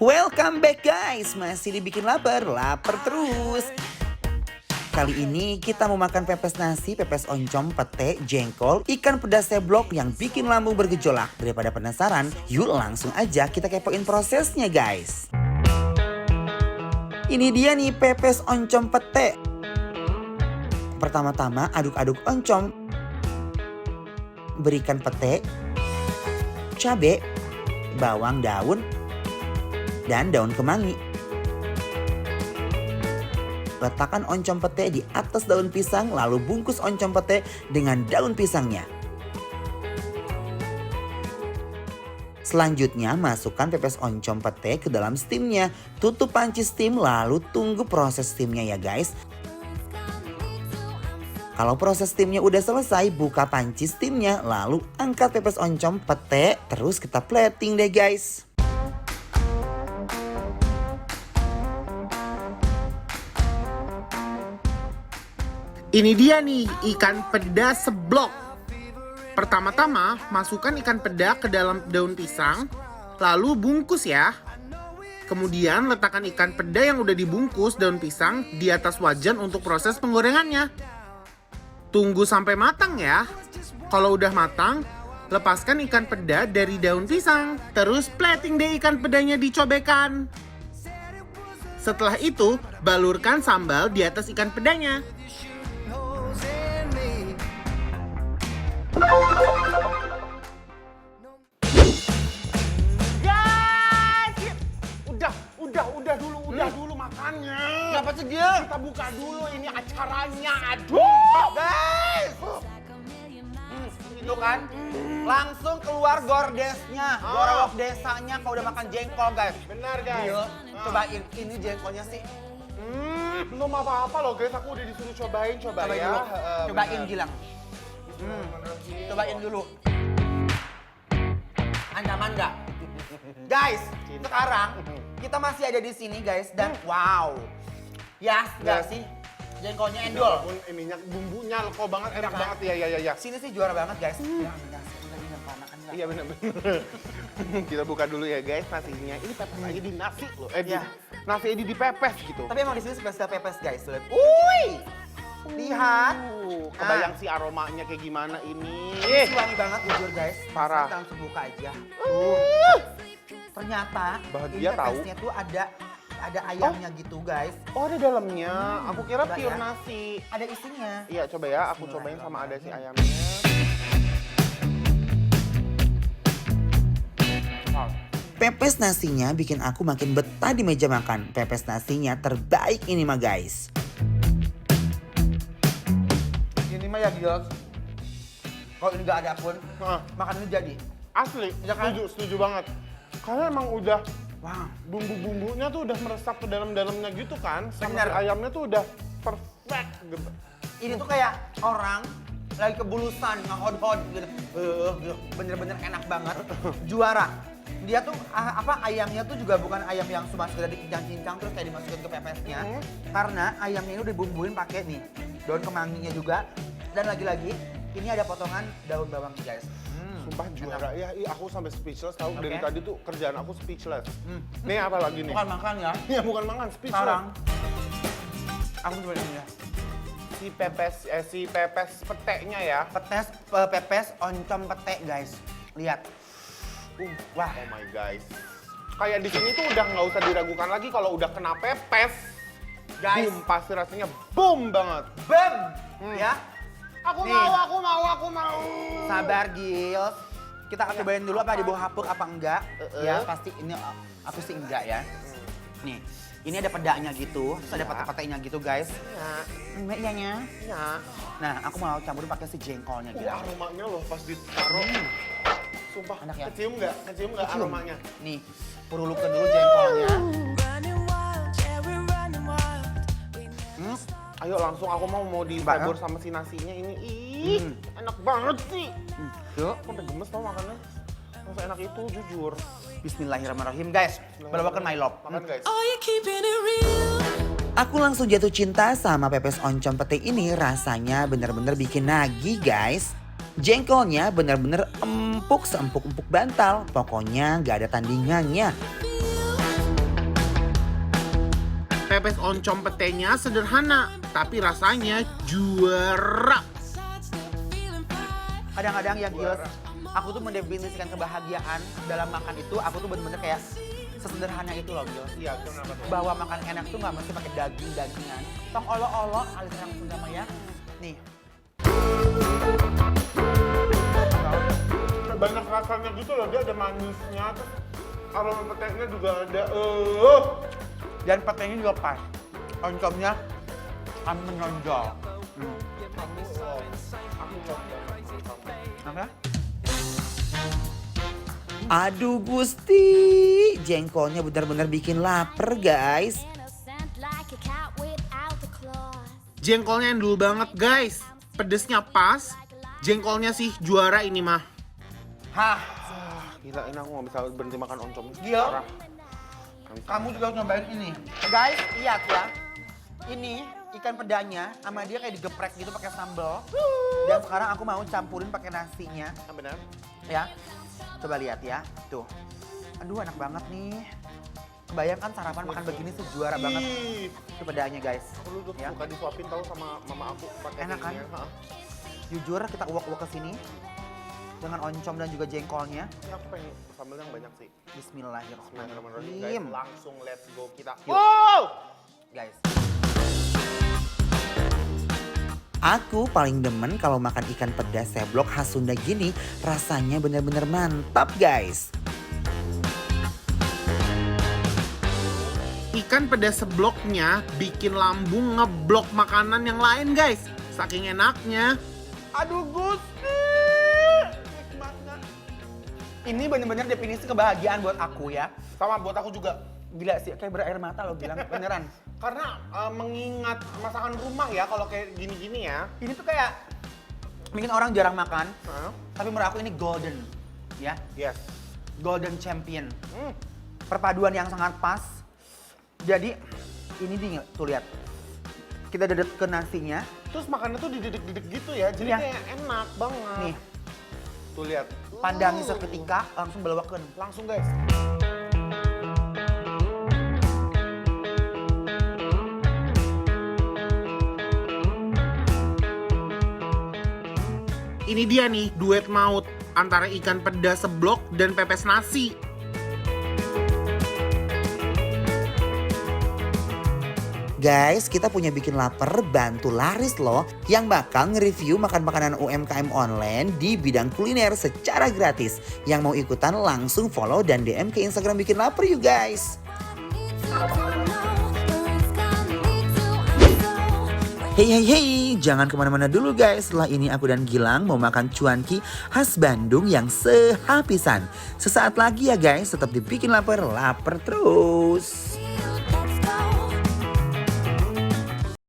Welcome back guys, masih dibikin lapar terus. Kali ini kita mau makan pepes nasi, pepes oncom, pete, jengkol, ikan pedas seblok yang bikin lambung bergejolak. Daripada penasaran, yuk langsung aja kita kepoin prosesnya guys. Ini dia nih pepes oncom pete. Pertama-tama aduk-aduk oncom. Berikan pete, cabai, bawang daun, dan daun kemangi. Letakkan oncom pete di atas daun pisang, lalu bungkus oncom pete dengan daun pisangnya. Selanjutnya masukkan pepes oncom pete ke dalam steamnya. Tutup panci steam lalu tunggu proses steamnya ya guys. Kalau proses steamnya udah selesai, buka panci steamnya lalu angkat pepes oncom pete. Terus kita plating deh guys. Ini dia nih ikan peda seblok. Pertama-tama masukkan ikan peda ke dalam daun pisang, lalu bungkus ya. Kemudian letakkan ikan peda yang udah dibungkus daun pisang di atas wajan untuk proses penggorengannya. Tunggu sampai matang ya. Kalau udah matang, lepaskan ikan peda dari daun pisang. Terus plating deh ikan pedanya dicobekan. Setelah itu, balurkan sambal di atas ikan pedanya. Guys, udah dulu makannya. Kenapa sih dia? Kita buka dulu ini acaranya. Aduh, guys. Itu kan langsung keluar gordesnya, gorowok desanya kalau udah makan jengkol guys. Benar guys. Gil, cobain ini jengkolnya sih. Belum apa-apa loh guys, aku udah disuruh cobain Cobain ya. dulu. Cobain Benar. Gilang. Cobain dulu. Ancaman nggak? Guys, sekarang kita masih ada di sini guys dan wow. Ya, nggak Yes. sih? Jengkolnya Ya endol. ampun, ininya bumbunya leko banget, enak kan? banget. Iya. Sini sih juara banget guys. Iya benar. Kita buka dulu ya guys nasinya. Ini pepes aja di nasi loh. Iya. Nasi aja dipepes gitu. Tapi emang di sini spesial pepes guys. Uy, lihat. Kebayang sih aromanya kayak gimana ini. Ini wangi banget jujur guys. Parah. Kita langsung buka aja. Ternyata Bahagia ini tahu. pepesnya tuh ada ayamnya gitu guys. Oh ada dalamnya. Aku kira Coba pure ya. nasi. Ada isinya. Iya coba ya, aku cobain sama ada si ayamnya. Pepes nasinya bikin aku makin betah di meja makan. Pepes nasinya terbaik ini mah guys. Ini mah ya Gios. Kalau ini nggak ada pun, Hah, makan ini jadi. asli, Iya kan? setuju banget. Karena emang udah Wow. bumbu-bumbunya tuh udah meresap ke dalam-dalamnya gitu kan. Sama Bener. si ayamnya tuh udah perfect gitu. Ini tuh kayak orang lagi kebulusan, ngehod-hod gitu. Bener-bener enak banget. Juara. Dia tuh ayamnya tuh juga bukan ayam yang cuma sekedar dicincang-cincang terus kayak dimasukin ke pepesnya. Karena ayamnya ini udah dibumbuin pakai nih daun kemanginya juga. Dan lagi-lagi ini ada potongan daun bawang guys. Sumpah juara ya, aku sampai speechless tahu Oke. dari tadi tuh kerjaan aku speechless. Nih apa lagi nih? Bukan makan ya. Iya bukan makan, speechless. Sekarang aku coba ini ya. Si pepes peteknya ya. Pepes oncom pete guys. Lihat. Wah. Oh my guys. Kayak di sini tuh udah nggak usah diragukan lagi kalau udah kena pepes. Guys. Boom, pasti rasanya boom banget. Bam. Ya. Aku Nih. mau. Sabar Gil. Kita akan cobain dulu apa dibawa hapuk apa enggak. Ya pasti ini aku sih enggak ya. Nih, ini ada pedanya gitu, terus ada pete-petenya gitu guys. Ya, Mbak iyanya. ya. Nah, aku mau campur pakai si jengkolnya gitu. Aromanya loh pas ditaruh. Sumpah, Enak ya? kecium nggak? Kecium nggak Kecium. aromanya? Nih, purulukan dulu jengkolnya. Ayo langsung aku mau ditabur sama si nasinya ini. Ih, enak banget sih. Yuk, Aku udah gemes tau makannya. Masa enak itu, jujur. bismillahirrahmanirrahim guys. Bawakan my love. Makan guys. Aku langsung jatuh cinta sama pepes oncom pete ini. Rasanya bener-bener bikin nagih guys. Jengkolnya bener-bener empuk seempuk-empuk bantal. Pokoknya gak ada tandingannya. Pepes oncom petenya sederhana, tapi rasanya juara. Kadang-kadang yang gila, aku tuh mendefinisikan kebahagiaan dalam makan itu, aku tuh bener-bener kayak sesederhana itu loh, Gil. Iya, kenapa tuh? Bahwa makan enak tuh nggak mesti pakai daging-dagingan. Tong olo-olo, alis orang Sunda mah ya. Nih. Banyak rasanya gitu loh, dia ada manisnya, terus aroma petenya juga ada. Dan petenya juga pas. Oncomnya menonjol. Apa? Aduh Gusti, jengkolnya benar-benar bikin lapar guys. Jengkolnya endul banget guys, pedesnya pas, jengkolnya sih juara ini mah. Hah, Gila, ini aku nggak bisa berhenti makan oncom. Gil, Parah. kamu juga harus nyobain ini. Guys, lihat ya. Ini ikan pedanya sama dia kayak digeprek gitu pakai sambal. Dan sekarang aku mau campurin pakai nasinya. Ah, benar? Ya. Coba lihat ya. Tuh. Aduh, enak banget nih. Kebayangkan sarapan makan begini tuh juara banget. Ih, Itu pedanya, guys. aku dulu Ya. suka disuapin tahu sama mama aku pakai Enak kan? ininya. Hah. Jujur kita uak-uak ke sini dengan oncom dan juga jengkolnya. Ini aku pengen sambal yang banyak sih. Bismillahirrahmanirrahim. Guys, langsung let's go kita. Yuk. Wow! Guys. Aku paling demen kalau makan ikan pedas seblok khas Sunda gini, rasanya benar-benar mantap guys. Ikan pedas sebloknya bikin lambung ngeblok makanan yang lain guys, saking enaknya. Aduh Gusti. Nikmatnya. Ini bener-bener definisi kebahagiaan buat aku ya. Sama buat aku juga. Gila sih, kayak berair mata lo bilang beneran. Karena mengingat masakan rumah ya kalau kayak gini-gini ya. Ini tuh kayak mungkin orang jarang makan, Hah? tapi menurut aku ini golden, ya, Yes. golden champion. Hmm. Perpaduan yang sangat pas. Jadi ini dingin, tuh lihat. Kita dedet ke nasinya. Terus makannya tuh didedek-dedek gitu ya, jadi Iya. kayak enak banget. Nih, Tuh lihat. pandangi seketika langsung belewakeun. Langsung guys. Ini dia nih duet maut antara ikan pedas seblok dan pepes nasi. Guys, kita punya bikin lapar bantu laris loh yang bakal nge-review makan-makanan UMKM online di bidang kuliner secara gratis. Yang mau ikutan langsung follow dan DM ke Instagram bikin lapar yuk guys. Hey, jangan kemana-mana dulu guys. Setelah ini aku dan Gilang mau makan cuanki khas Bandung yang sehapisan. Sesaat lagi ya guys, tetap dibikin lapar terus.